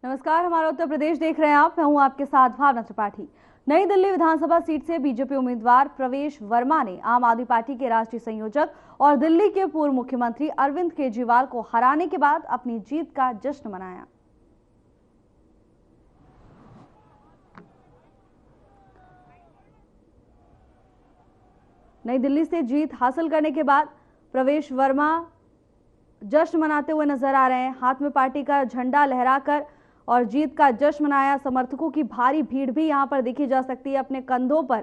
नमस्कार, हमारा उत्तर प्रदेश देख रहे हैं आप। मैं हूं आपके साथ भावना त्रिपाठी। नई दिल्ली विधानसभा सीट से बीजेपी उम्मीदवार प्रवेश वर्मा ने आम आदमी पार्टी के राष्ट्रीय संयोजक और दिल्ली के पूर्व मुख्यमंत्री अरविंद केजरीवाल को हराने के बाद अपनी जीत का जश्न मनाया। नई दिल्ली से जीत हासिल करने के बाद प्रवेश वर्मा जश्न मनाते हुए नजर आ रहे हैं। हाथ में पार्टी का झंडा लहराकर और जीत का जश्न मनाया। समर्थकों की भारी भीड़ भी यहां पर देखी जा सकती है। अपने कंधों पर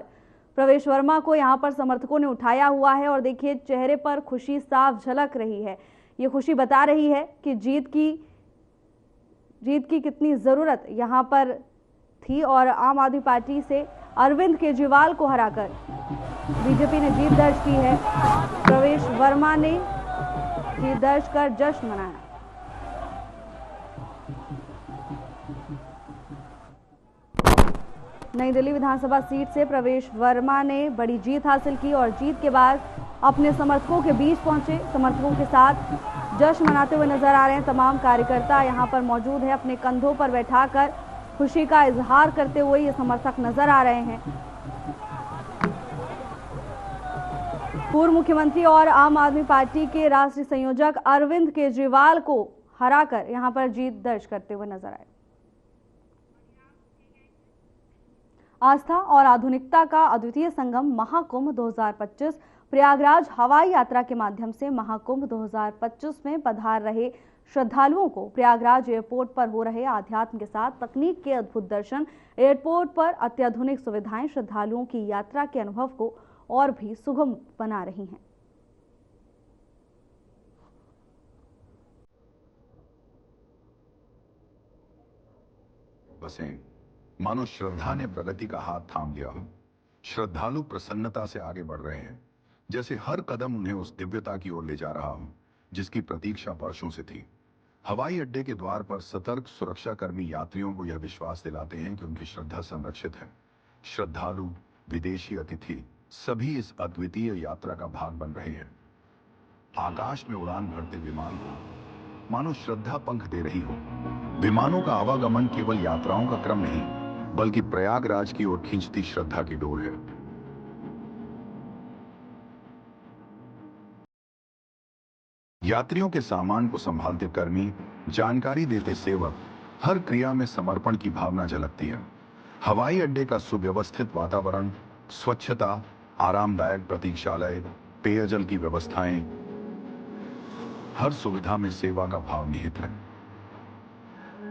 प्रवेश वर्मा को यहां पर समर्थकों ने उठाया हुआ है और देखिए चेहरे पर खुशी साफ झलक रही है। ये खुशी बता रही है कि जीत की कितनी जरूरत यहां पर थी और आम आदमी पार्टी से अरविंद केजरीवाल को हराकर बीजेपी ने जीत दर्ज की है। प्रवेश वर्मा ने जीत दर्ज कर जश्न मनाया। नई दिल्ली विधानसभा सीट से प्रवेश वर्मा ने बड़ी जीत हासिल की और जीत के बाद अपने समर्थकों के बीच पहुंचे। समर्थकों के साथ जश्न मनाते हुए नजर आ रहे हैं। तमाम कार्यकर्ता यहां पर मौजूद हैं। अपने कंधों पर बैठाकर खुशी का इजहार करते हुए ये समर्थक नजर आ रहे हैं। पूर्व मुख्यमंत्री और आम आदमी पार्टी के राष्ट्रीय संयोजक अरविंद केजरीवाल को हराकर यहां पर जीत दर्ज करते हुए नजर आए। आस्था और आधुनिकता का अद्वितीय संगम महाकुंभ 2025 प्रयागराज हवाई यात्रा के माध्यम से महाकुंभ 2025 में पधार रहे श्रद्धालुओं को प्रयागराज एयरपोर्ट पर हो रहे आध्यात्म के साथ तकनीक के अद्भुत दर्शन, एयरपोर्ट पर अत्याधुनिक सुविधाएं श्रद्धालुओं की यात्रा के अनुभव को और भी सुगम बना रही हैं। बसें मानो श्रद्धा ने प्रगति का हाथ थाम लिया हो। श्रद्धालु प्रसन्नता से आगे बढ़ रहे हैं, जैसे हर कदम उन्हें उस दिव्यता की ओर ले जा रहा हो जिसकी प्रतीक्षा वर्षों से थी। हवाई अड्डे के द्वार पर सतर्क सुरक्षाकर्मी यात्रियों को यह विश्वास दिलाते हैं कि उनकी श्रद्धा संरक्षित है। श्रद्धालु, विदेशी अतिथि सभी इस अद्वितीय यात्रा का भाग बन रहे हैं। आकाश में उड़ान भरते विमान को मानो श्रद्धा पंख दे रही हो। विमानों का आवागमन केवल यात्राओं का क्रम नहीं, बल्कि प्रयागराज की ओर खींचती श्रद्धा की डोर है। यात्रियों के सामान को संभालते कर्मी, जानकारी देते सेवक, हर क्रिया में समर्पण की भावना झलकती है। हवाई अड्डे का सुव्यवस्थित वातावरण, स्वच्छता, आरामदायक प्रतीक्षालय, पेयजल की व्यवस्थाएं, हर सुविधा में सेवा का भाव निहित है।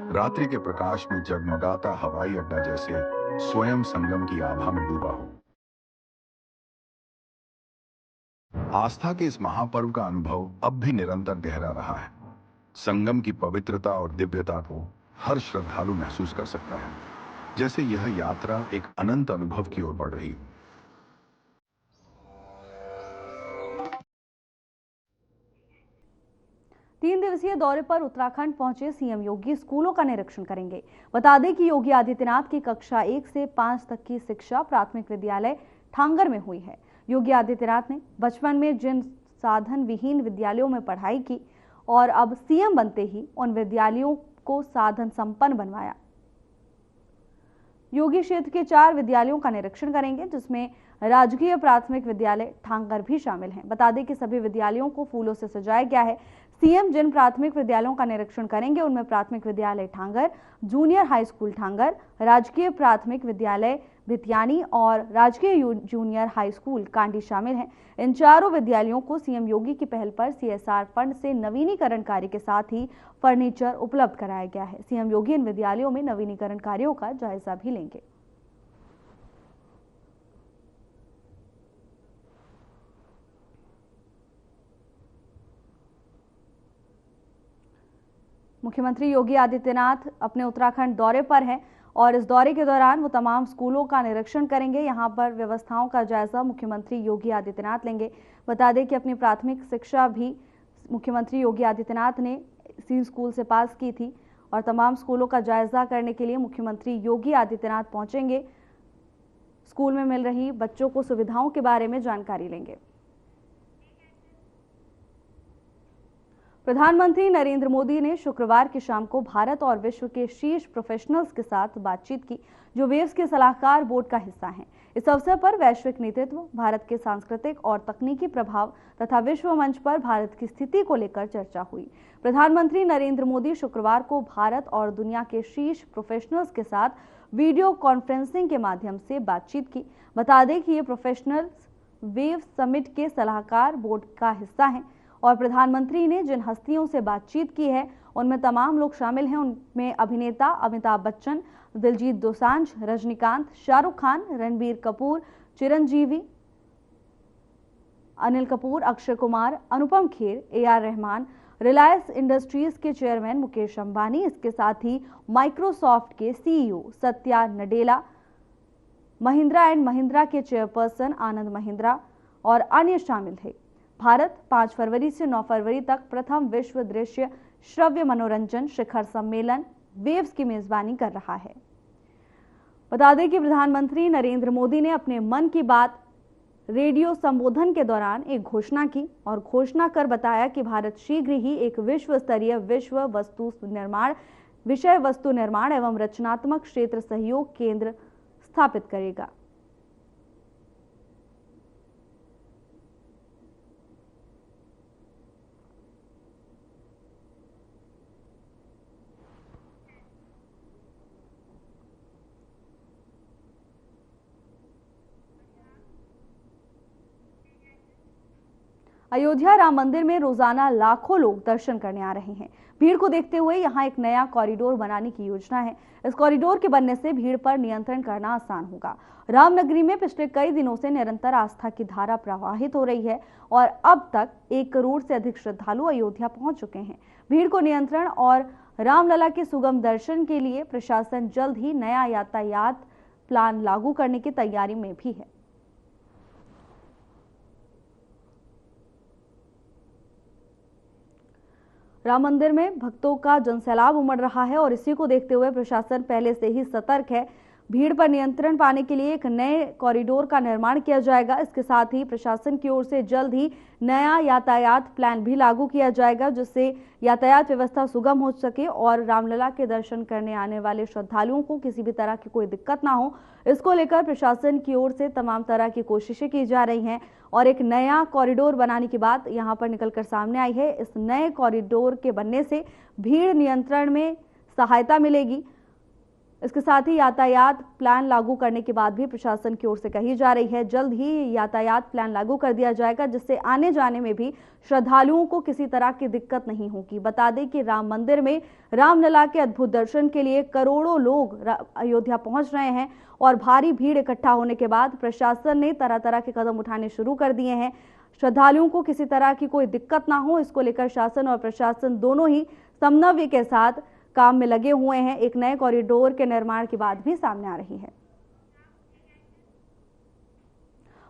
रात्रि के प्रकाश में जगमगाता हवाई अड्डा जैसे स्वयं संगम की आभा में डूबा हो। आस्था के इस महापर्व का अनुभव अब भी निरंतर गहरा रहा है। संगम की पवित्रता और दिव्यता को हर श्रद्धालु महसूस कर सकता है, जैसे यह यात्रा एक अनंत अनुभव की ओर बढ़ रही हो। तीन दिवसीय दौरे पर उत्तराखंड पहुंचे सीएम योगी स्कूलों का निरीक्षण करेंगे। बता दें कि योगी आदित्यनाथ की कक्षा 1 से 5 तक की शिक्षा प्राथमिक विद्यालय ठांगर में हुई है। योगी आदित्यनाथ ने बचपन में जिन साधन विहीन विद्यालयों में पढ़ाई की और अब सीएम बनते ही उन विद्यालयों को साधन संपन्न बनवाया। योगी क्षेत्र के 4 विद्यालयों का निरीक्षण करेंगे, जिसमें राजकीय प्राथमिक विद्यालय ठांगर भी शामिल हैं। बता दें कि सभी विद्यालयों को फूलों से सजाया गया है। सीएम जिन प्राथमिक विद्यालयों का निरीक्षण करेंगे उनमें प्राथमिक विद्यालय ठांगर, जूनियर हाई स्कूल ठांगर, राजकीय प्राथमिक विद्यालय भितियानी और राजकीय जूनियर हाई स्कूल कांडी शामिल हैं। इन चारों विद्यालयों को सीएम योगी की पहल पर सीएसआर फंड से नवीनीकरण कार्य के साथ ही फर्नीचर उपलब्ध कराया गया है। सीएम योगी इन विद्यालयों में नवीनीकरण कार्यों का जायजा भी लेंगे। मुख्यमंत्री योगी आदित्यनाथ अपने उत्तराखंड दौरे पर हैं और इस दौरे के दौरान वो तमाम स्कूलों का निरीक्षण करेंगे। यहां पर व्यवस्थाओं का जायजा मुख्यमंत्री योगी आदित्यनाथ लेंगे। बता दें कि अपनी प्राथमिक शिक्षा भी मुख्यमंत्री योगी आदित्यनाथ ने इसी स्कूल से पास की थी और तमाम स्कूलों का जायजा करने के लिए मुख्यमंत्री योगी आदित्यनाथ पहुंचेंगे। स्कूल में मिल रही बच्चों को सुविधाओं के बारे में जानकारी लेंगे। प्रधानमंत्री नरेंद्र मोदी ने शुक्रवार की शाम को भारत और विश्व के शीर्ष प्रोफेशनल्स के साथ बातचीत की, जो वेव्स के सलाहकार बोर्ड का हिस्सा हैं। इस अवसर पर वैश्विक नेतृत्व, भारत के सांस्कृतिक और तकनीकी प्रभाव तथा विश्व मंच पर भारत की स्थिति को लेकर चर्चा हुई। प्रधानमंत्री नरेंद्र मोदी शुक्रवार को भारत और दुनिया के शीर्ष प्रोफेशनल्स के साथ वीडियो कॉन्फ्रेंसिंग के माध्यम से बातचीत की। बता दें कि ये प्रोफेशनल्स वेव्स समिट के सलाहकार बोर्ड का हिस्सा हैं और प्रधानमंत्री ने जिन हस्तियों से बातचीत की है उनमें तमाम लोग शामिल हैं। उनमें अभिनेता अमिताभ बच्चन, दिलजीत दोसांझ, रजनीकांत, शाहरुख खान, रणबीर कपूर, चिरंजीवी, अनिल कपूर, अक्षय कुमार, अनुपम खेर, AR रहमान, रिलायंस इंडस्ट्रीज के चेयरमैन मुकेश अंबानी, इसके साथ ही माइक्रोसॉफ्ट के CEO सत्या नडेला, महिंद्रा एंड महिंद्रा के चेयरपर्सन आनंद महिंद्रा और अन्य शामिल थे। भारत 5 फरवरी से 9 फरवरी तक प्रथम विश्व दृश्य श्रव्य मनोरंजन शिखर सम्मेलन वेव्स की मेजबानी कर रहा है। बता दें कि प्रधानमंत्री नरेंद्र मोदी ने अपने मन की बात रेडियो संबोधन के दौरान एक घोषणा की और घोषणा कर बताया कि भारत शीघ्र ही एक विश्व स्तरीय विषय वस्तु निर्माण एवं रचनात्मक क्षेत्र सहयोग केंद्र स्थापित करेगा। अयोध्या राम मंदिर में रोजाना लाखों लोग दर्शन करने आ रहे हैं। भीड़ को देखते हुए यहां एक नया कॉरिडोर बनाने की योजना है। इस कॉरिडोर के बनने से भीड़ पर नियंत्रण करना आसान होगा। रामनगरी में पिछले कई दिनों से निरंतर आस्था की धारा प्रवाहित हो रही है और अब तक 1 करोड़ से अधिक श्रद्धालु अयोध्या पहुंच चुके हैं। भीड़ को नियंत्रण और रामलला के सुगम दर्शन के लिए प्रशासन जल्द ही नया यातायात प्लान लागू करने की तैयारी में भी है। राम मंदिर में भक्तों का जनसैलाब उमड़ रहा है और इसी को देखते हुए प्रशासन पहले से ही सतर्क है। भीड़ पर नियंत्रण पाने के लिए एक नए कॉरिडोर का निर्माण किया जाएगा। इसके साथ ही प्रशासन की ओर से जल्द ही नया यातायात प्लान भी लागू किया जाएगा, जिससे यातायात व्यवस्था सुगम हो सके और रामलला के दर्शन करने आने वाले श्रद्धालुओं को किसी भी तरह की कोई दिक्कत ना हो। इसको लेकर प्रशासन की ओर से तमाम तरह की कोशिशें की जा रही हैं और एक नया कॉरिडोर बनाने की बात यहां पर निकलकर सामने आई है। इस नए कॉरिडोर के बनने से भीड़ नियंत्रण में सहायता मिलेगी। इसके साथ ही यातायात प्लान लागू करने के बाद भी प्रशासन की ओर से कही जा रही है जल्द ही यातायात प्लान लागू कर दिया जाएगा, जिससे आने जाने में भी श्रद्धालुओं को किसी तरह की दिक्कत नहीं होगी। बता दें कि राम मंदिर में रामलला के अद्भुत दर्शन के लिए करोड़ों लोग अयोध्या पहुंच रहे हैं और भारी भीड़ इकट्ठा होने के बाद प्रशासन ने तरह तरह के कदम उठाने शुरू कर दिए हैं। श्रद्धालुओं को किसी तरह की कोई दिक्कत ना हो, इसको लेकर शासन और प्रशासन दोनों ही समन्वय के साथ काम में लगे हुए हैं। एक नए कॉरिडोर के निर्माण की बात भी सामने आ रही है।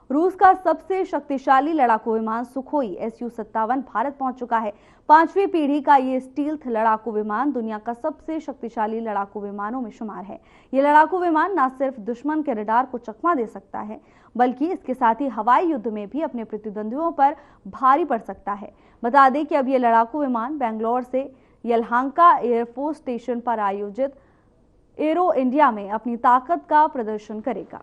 रूस का सबसे शक्तिशाली लड़ाकू विमान सुखोई Su-57 भारत पहुंच चुका है। 5वीं पीढ़ी का ये स्टील्थ लड़ाकू विमान दुनिया का सबसे शक्तिशाली लड़ाकू विमानों में शुमार है। ये लड़ाकू विमान न सिर्फ दुश्मन के रडार को चकमा दे सकता है, बल्कि इसके साथ ही हवाई युद्ध में भी अपने प्रतिद्वंदियों पर भारी पड़ सकता है। बता दें कि अब ये लड़ाकू विमान बेंगलोर से यलहंका एयरफोर्स स्टेशन पर आयोजित एरो इंडिया में अपनी ताकत का प्रदर्शन करेगा।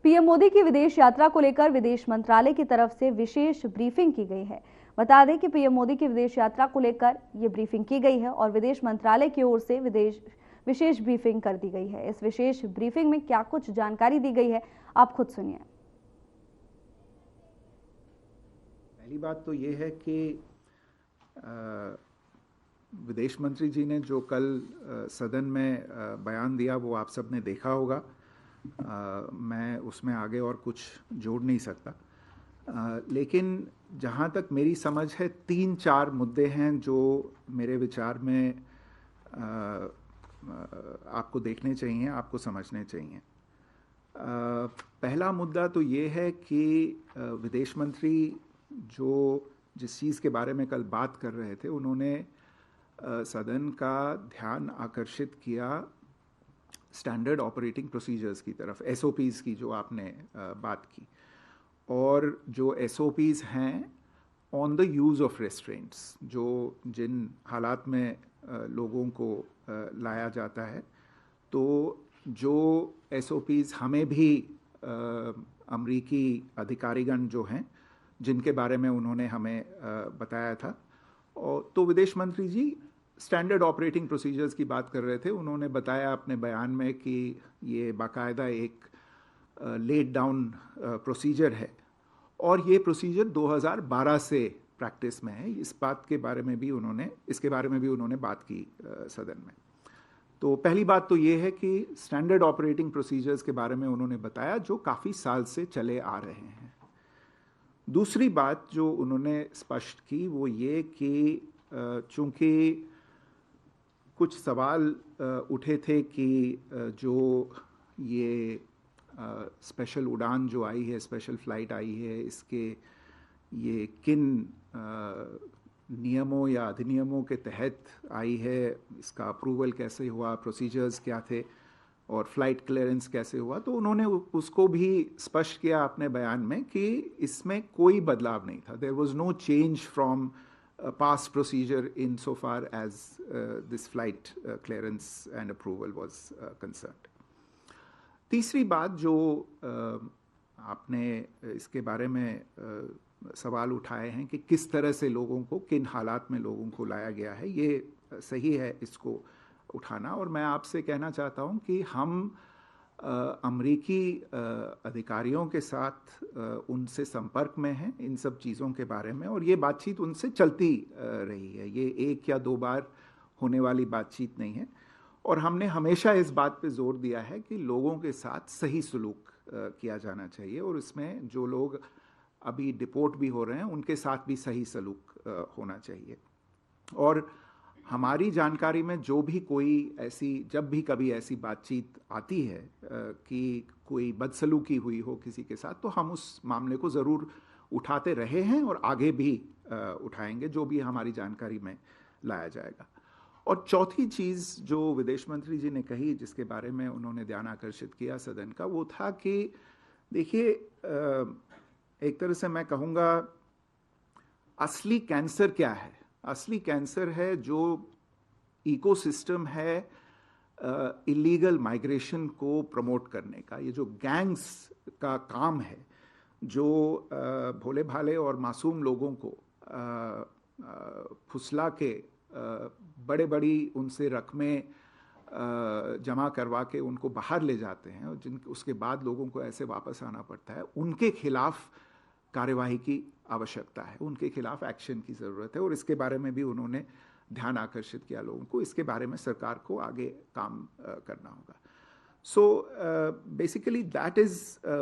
पीएम मोदी की विदेश यात्रा को लेकर विदेश मंत्रालय की तरफ से विशेष ब्रीफिंग की गई है। बता दें कि पीएम मोदी की विदेश यात्रा को लेकर ये ब्रीफिंग की गई है और विदेश मंत्रालय की ओर से विशेष ब्रीफिंग कर दी गई है। इस विशेष ब्रीफिंग में क्या कुछ जानकारी दी गई है, आप खुद सुनिए। पहली बात तो ये है कि विदेश मंत्री जी ने जो कल सदन में बयान दिया वो आप सब ने देखा होगा। मैं उसमें आगे और कुछ जोड़ नहीं सकता, लेकिन जहाँ तक मेरी समझ है 3-4 मुद्दे हैं जो मेरे विचार में आपको देखने चाहिए, आपको समझने चाहिए। पहला मुद्दा तो ये है कि विदेश मंत्री जिस चीज़ के बारे में कल बात कर रहे थे, उन्होंने सदन का ध्यान आकर्षित किया स्टैंडर्ड ऑपरेटिंग प्रोसीजर्स की तरफ, एसओपीज की जो आपने बात की, और जो एसओपीज हैं ऑन द यूज़ ऑफ रेस्ट्रेंट्स, जो जिन हालात में लोगों को लाया जाता है, तो जो एसओपीज हमें भी अमरीकी अधिकारीगण जो हैं जिनके बारे में उन्होंने हमें बताया था, और तो विदेश मंत्री जी स्टैंडर्ड ऑपरेटिंग प्रोसीजर्स की बात कर रहे थे। उन्होंने बताया अपने बयान में कि ये बाकायदा एक लेड डाउन प्रोसीजर है, और ये प्रोसीजर 2012 से प्रैक्टिस में है। इसके बारे में भी उन्होंने बात की सदन में। तो पहली बात तो ये है कि स्टैंडर्ड ऑपरेटिंग प्रोसीजर्स के बारे में उन्होंने बताया जो काफ़ी साल से चले आ रहे हैं। दूसरी बात जो उन्होंने स्पष्ट की वो ये कि चूंकि कुछ सवाल उठे थे कि जो ये स्पेशल उड़ान जो आई है, स्पेशल फ्लाइट आई है, इसके ये किन नियमों या अधिनियमों के तहत आई है, इसका अप्रूवल कैसे हुआ, प्रोसीजर्स क्या थे और फ्लाइट क्लियरेंस कैसे हुआ, तो उन्होंने उसको भी स्पष्ट किया अपने बयान में कि इसमें कोई बदलाव नहीं था। There was no change from past procedure in so far as this flight clearance and approval was concerned. तीसरी बात जो आपने इसके बारे में सवाल उठाए हैं कि किस तरह से लोगों को, किन हालात में लोगों को लाया गया है, ये सही है इसको उठाना। और मैं आपसे कहना चाहता हूं कि हम अमरीकी अधिकारियों के साथ उनसे संपर्क में हैं इन सब चीज़ों के बारे में, और ये बातचीत उनसे चलती रही है। ये एक या दो बार होने वाली बातचीत नहीं है, और हमने हमेशा इस बात पे जोर दिया है कि लोगों के साथ सही सलूक किया जाना चाहिए, और इसमें जो लोग अभी डिपोर्ट भी हो रहे हैं उनके साथ भी सही सलूक होना चाहिए। और हमारी जानकारी में जब भी कभी ऐसी बातचीत आती है कि कोई बदसलूकी हुई हो किसी के साथ, तो हम उस मामले को ज़रूर उठाते रहे हैं और आगे भी उठाएंगे, जो भी हमारी जानकारी में लाया जाएगा। और चौथी चीज़ जो विदेश मंत्री जी ने कही, जिसके बारे में उन्होंने ध्यान आकर्षित किया सदन का, वो था कि देखिए, एक तरह से मैं कहूँगा असली कैंसर क्या है? असली कैंसर है जो इकोसिस्टम है इलीगल माइग्रेशन को प्रमोट करने का। ये जो गैंग्स का काम है, जो भोले भाले और मासूम लोगों को फुसला के बड़े बड़ी उनसे रकमें जमा करवा के उनको बाहर ले जाते हैं, और उसके बाद लोगों को ऐसे वापस आना पड़ता है, उनके खिलाफ कार्यवाही की आवश्यकता है, उनके खिलाफ एक्शन की ज़रूरत है। और इसके बारे में भी उन्होंने ध्यान आकर्षित किया लोगों को। इसके बारे में सरकार को आगे काम करना होगा। So basically that is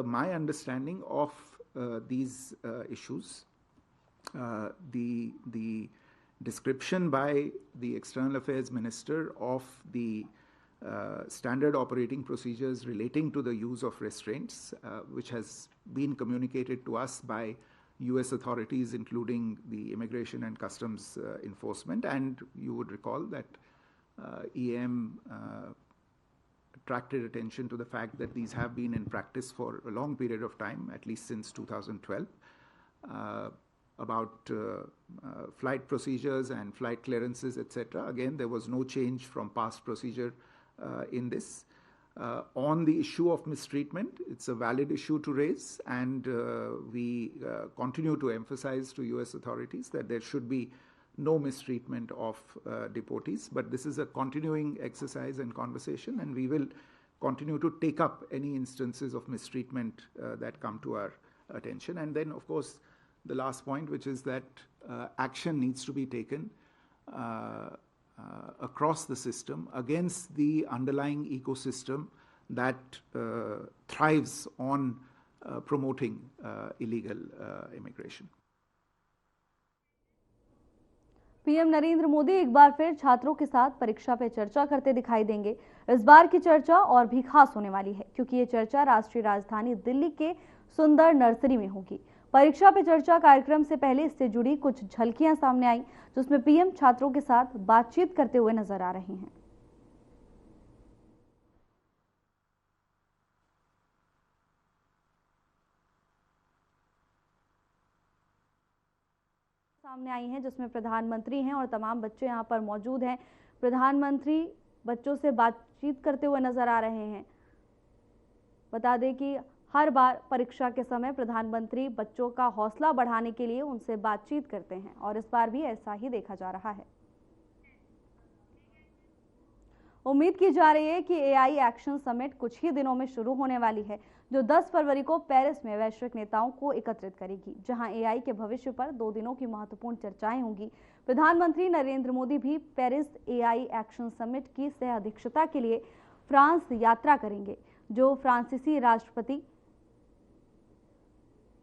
my understanding of these issues. the description by the External Affairs Minister of the standard operating procedures relating to the use of restraints, which has been communicated to us by US authorities, including the Immigration and Customs Enforcement. And you would recall that EM attracted attention to the fact that these have been in practice for a long period of time, at least since 2012. About flight procedures and flight clearances, etc. Again, there was no change from past procedure in this. On the issue of mistreatment, it's a valid issue to raise, and we continue to emphasize to US authorities that there should be no mistreatment of deportees. But this is a continuing exercise and conversation, and we will continue to take up any instances of mistreatment that come to our attention. And then, of course, the last point, which is that action needs to be taken across the system against the underlying ecosystem that thrives on promoting illegal immigration. PM Narendra Modi एक बार फिर छात्रों के साथ परीक्षा पे चर्चा करते दिखाई देंगे। इस बार की चर्चा और भी खास होने वाली है क्योंकि ये चर्चा राष्ट्रीय राजधानी दिल्ली के सुंदर नर्सरी में होगी। परीक्षा पे चर्चा कार्यक्रम से पहले इससे जुड़ी कुछ झलकियां सामने आई, जिसमें पीएम छात्रों के साथ बातचीत करते हुए नजर आ रहे हैं। सामने आई हैं जिसमें प्रधानमंत्री हैं और तमाम बच्चे यहां पर मौजूद हैं। प्रधानमंत्री बच्चों से बातचीत करते हुए नजर आ रहे हैं। बता दें कि हर बार परीक्षा के समय प्रधानमंत्री बच्चों का हौसला बढ़ाने के लिए उनसे बातचीत करते हैं और इस बार भी ऐसा ही देखा जा रहा है। उम्मीद की जा रही है कि एआई एक्शन समिट कुछ ही दिनों में शुरू होने वाली है, जो 10 फरवरी को पेरिस में वैश्विक नेताओं को एकत्रित करेगी, जहां एआई के भविष्य पर 2 दिनों की महत्वपूर्ण चर्चाएं होंगी। प्रधानमंत्री नरेंद्र मोदी भी पेरिस एआई एक्शन समिट की सह अध्यक्षता के लिए फ्रांस यात्रा करेंगे, जो फ्रांसीसी राष्ट्रपति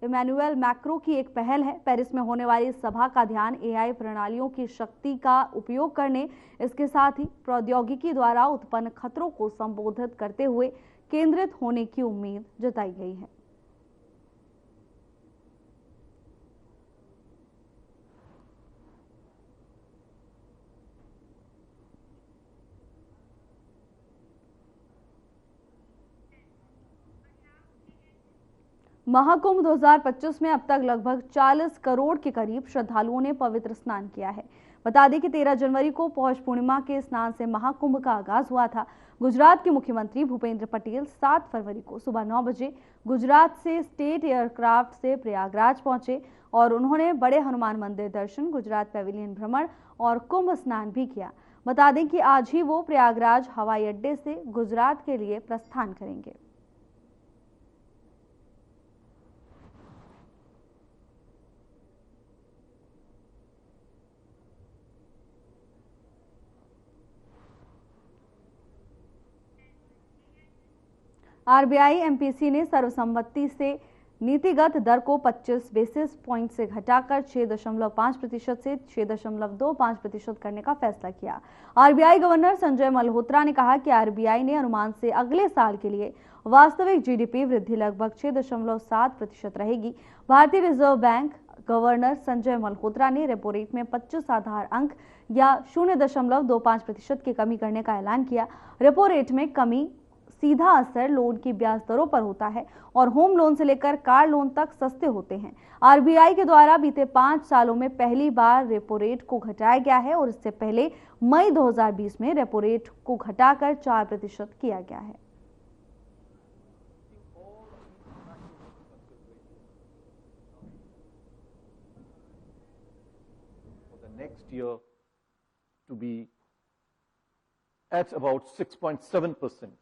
इमैनुअल मैक्रों की एक पहल है। पेरिस में होने वाली सभा का ध्यान एआई प्रणालियों की शक्ति का उपयोग करने, इसके साथ ही प्रौद्योगिकी द्वारा उत्पन्न खतरों को संबोधित करते हुए केंद्रित होने की उम्मीद जताई गई है। महाकुंभ 2025 में अब तक लगभग 40 करोड़ के करीब श्रद्धालुओं ने पवित्र स्नान किया है। बता दें कि 13 जनवरी को पौष पूर्णिमा के स्नान से महाकुंभ का आगाज हुआ था। गुजरात के मुख्यमंत्री भूपेंद्र पटेल 7 फरवरी को सुबह 9 बजे गुजरात से स्टेट एयरक्राफ्ट से प्रयागराज पहुंचे और उन्होंने बड़े हनुमान मंदिर दर्शन, गुजरात पैविलियन भ्रमण और कुंभ स्नान भी किया। बता दें कि आज ही वो प्रयागराज हवाई अड्डे से गुजरात के लिए प्रस्थान करेंगे। आरबीआई एमपीसी ने सर्वसम्मति से नीतिगत दर को 25 बेसिस पॉइंट से घटाकर 6.5% से 6.25% करने का फैसला किया। आरबीआई गवर्नर संजय मल्होत्रा ने कहा कि आरबीआई ने अनुमान से अगले साल के लिए वास्तविक जीडीपी वृद्धि लगभग 6.7% रहेगी। भारतीय reserve bank governor Sanjay Malhotra ने रेपो रेट में 25 आधार अंक या 0.25% की कमी करने का ऐलान किया। रेपो रेट में कमी सीधा असर लोन की ब्याज दरों पर होता है और होम लोन से लेकर कार लोन तक सस्ते होते हैं। आरबीआई के द्वारा बीते 5 सालों में पहली बार रेपो रेट को घटाया गया है और इससे पहले मई 2020 में रेपो रेट को घटाकर 4% किया गया है। Next year to be at about 6.7%,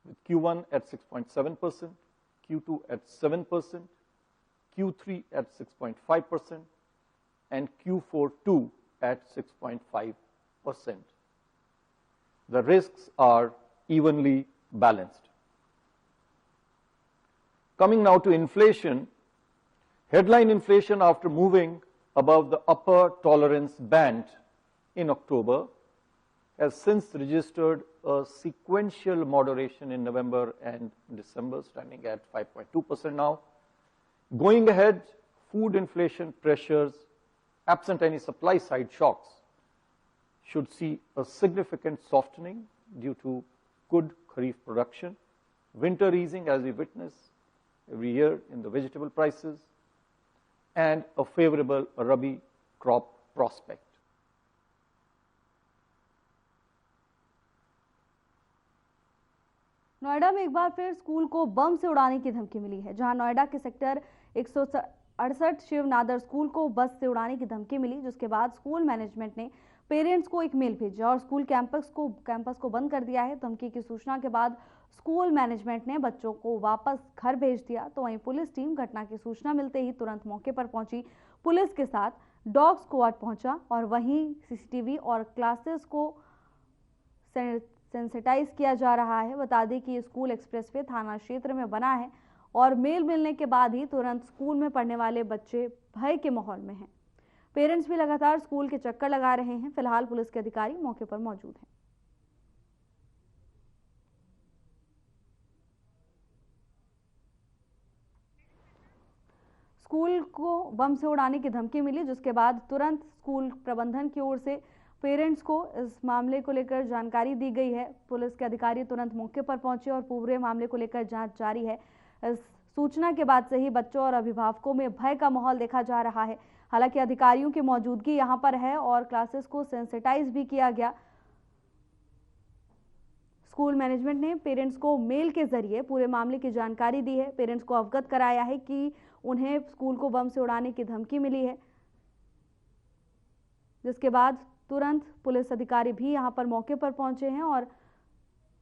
with Q1 at 6.7%, Q2 at 7%, Q3 at 6.5%, and Q4 too at 6.5%. The risks are evenly balanced. Coming now to inflation, headline inflation after moving above the upper tolerance band in October has since registered a sequential moderation in November and December, standing at 5.2% now. Going ahead, food inflation pressures, absent any supply side shocks, should see a significant softening due to good Kharif production, winter easing as we witness every year in the vegetable prices, and a favorable Rabi crop prospect. Noida में एक बार फिर school को बम से उड़ाने की धमकी मिली है, जहां नोएडा के सेक्टर 168 शिव नादर स्कूल को बस से उड़ाने की धमकी मिली, जिसके बाद स्कूल मैनेजमेंट ने पेरेंट्स को एक मेल भेजा और स्कूल कैंपस को बंद कर दिया है। धमकी की सूचना के बाद स्कूल मैनेजमेंट ने बच्चों को वापस घर भेज दिया, तो वहीं पुलिस टीम घटना की सूचना मिलते ही तुरंत मौके पर पहुंची। पुलिस के साथ डॉग स्क्वाड पहुंचा और वहीं सीसीटीवी और क्लासेस को सेंसिटाइज किया जा रहा है। बता दें कि स्कूल एक्सप्रेसवे थाना क्षेत्र में बना है और मेल मिलने के बाद ही तुरंत स्कूल में पढ़ने वाले बच्चे भय के माहौल में हैं। पेरेंट्स भी लगातार स्कूल के चक्कर लगा रहे हैं। फिलहाल पुलिस के अधिकारी मौके पर मौजूद हैं। स्कूल को बम से उड़ाने की धमकी मिली, जिसके बाद तुरंत स्कूल प्रबंधन की ओर से पेरेंट्स को इस मामले को लेकर जानकारी दी गई है। पुलिस के अधिकारी तुरंत मौके पर पहुंचे और पूरे मामले को लेकर जांच जारी है। इस सूचना के बाद से ही बच्चों और अभिभावकों में भय का माहौल देखा जा रहा है। हालांकि अधिकारियों की मौजूदगी यहां पर है और क्लासेस को सेंसिटाइज भी किया गया। स्कूल मैनेजमेंट ने पेरेंट्स को मेल के जरिए पूरे मामले की जानकारी दी है। पेरेंट्स को अवगत कराया है कि उन्हें स्कूल को बम से उड़ाने की धमकी मिली है, जिसके बाद तुरंत पुलिस अधिकारी भी यहां पर मौके पर पहुंचे हैं और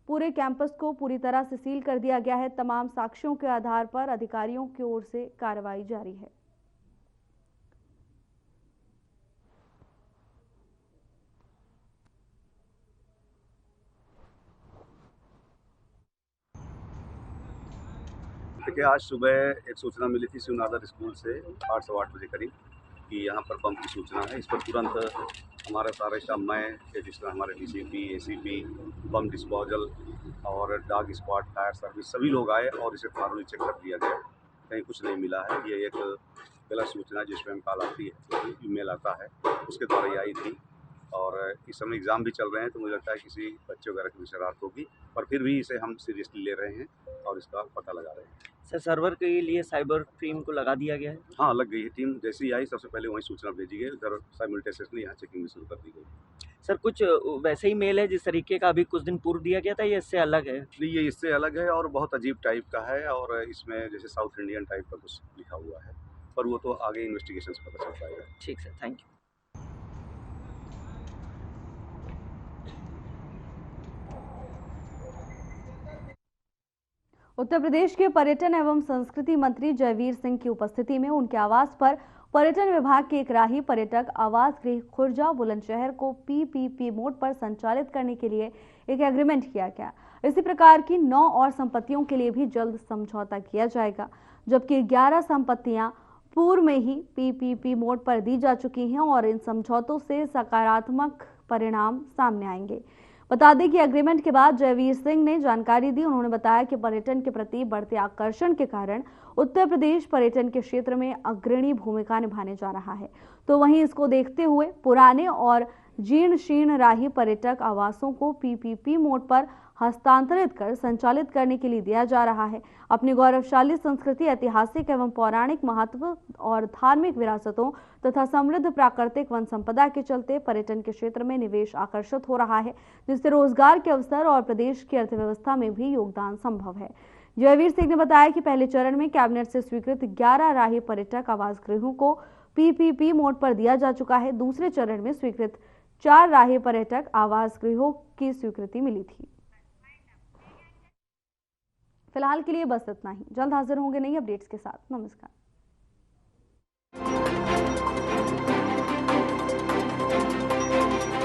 पूरे कैंपस को पूरी तरह से सील कर दिया गया है। तमाम साक्ष्यों के आधार पर अधिकारियों की ओर से कार्रवाई जारी है। देखिए, आज सुबह एक सूचना मिली थी शिवनादर स्कूल से 8 सवा 8 बजे करीब कि यहाँ पर बम की सूचना है। इस पर तुरंत हमारा सारे स्टाफ, मैं जिस तरह हमारे डीसीपी, एसीपी, बम डिस्पोजल और डॉग स्क्वाड, फायर सर्विस सभी लोग आए और इसे थॉरली चेक कर दिया गया। कहीं कुछ नहीं मिला है। ये एक गलत सूचना जिसमें कॉल आती है, ईमेल आता है, उसके द्वारा ये आई थी। और इस समय एग्ज़ाम भी चल रहे हैं तो मुझे लगता है किसी बच्चे वगैरह की शरारत होगी, पर फिर भी इसे हम सीरियसली ले रहे हैं और इसका पता लगा रहे हैं। सर, सर्वर के लिए साइबर टीम को लगा दिया गया है? हाँ, लग गई है टीम। जैसे ही आई सबसे पहले वहीं सूचना भेजी गई, उधर साइमल्टेनियसली यहाँ चेकिंग भी शुरू कर दी गई। सर, कुछ वैसे ही मेल है जिस तरीके का अभी कुछ दिन पूर्व दिया गया था, ये इससे अलग है? ये इससे अलग है और बहुत अजीब टाइप का है और इसमें जैसे साउथ इंडियन टाइप का कुछ लिखा हुआ है, पर वो तो आगे इन्वेस्टिगेशन से पता चल पाएगा। ठीक sir, thank you. Uttar Pradesh के पर्यटन एवं संस्कृति मंत्री जयवीर सिंह की उपस्थिति में उनके आवास पर पर्यटन विभाग के एक राही पर्यटक आवास गृह खुर्जा बुलंदशहर को पीपीपी मोड पर संचालित करने के लिए एक एग्रीमेंट किया गया। इसी प्रकार की 9 और संपत्तियों के लिए भी जल्द समझौता किया जाएगा, जबकि 11 संपत्तियां पूर्व में ही पीपीपी मोड पर दी जा चुकी हैं और इन समझौतों से सकारात्मक परिणाम सामने आएंगे। बता दें कि एग्रीमेंट के बाद जयवीर सिंह ने जानकारी दी। उन्होंने बताया कि पर्यटन के प्रति बढ़ते आकर्षण के कारण उत्तर प्रदेश पर्यटन के क्षेत्र में अग्रणी भूमिका निभाने जा रहा है, तो वहीं इसको देखते हुए पुराने और जीर्ण शीर्ण राही पर्यटक आवासों को पीपीपी मोड पर हस्तांतरित कर संचालित करने के लिए दिया जा रहा है। अपनी गौरवशाली संस्कृति, ऐतिहासिक एवं पौराणिक महत्व और धार्मिक विरासतों तथा समृद्ध प्राकृतिक वन संपदा के चलते पर्यटन के क्षेत्र में निवेश आकर्षित हो रहा है, जिससे रोजगार के अवसर और प्रदेश की अर्थव्यवस्था में भी योगदान संभव है। जयवीर सिंह ने बताया कि पहले चरण में कैबिनेट से स्वीकृत 11 राही पर्यटक आवास गृहों को पीपीपी मोड पर दिया जा चुका है। दूसरे चरण में स्वीकृत 4 राही पर्यटक आवास गृहों की स्वीकृति मिली थी। फिलहाल के लिए बस इतना ही। जल्द हाजिर होंगे नई अपडेट्स के साथ। नमस्कार।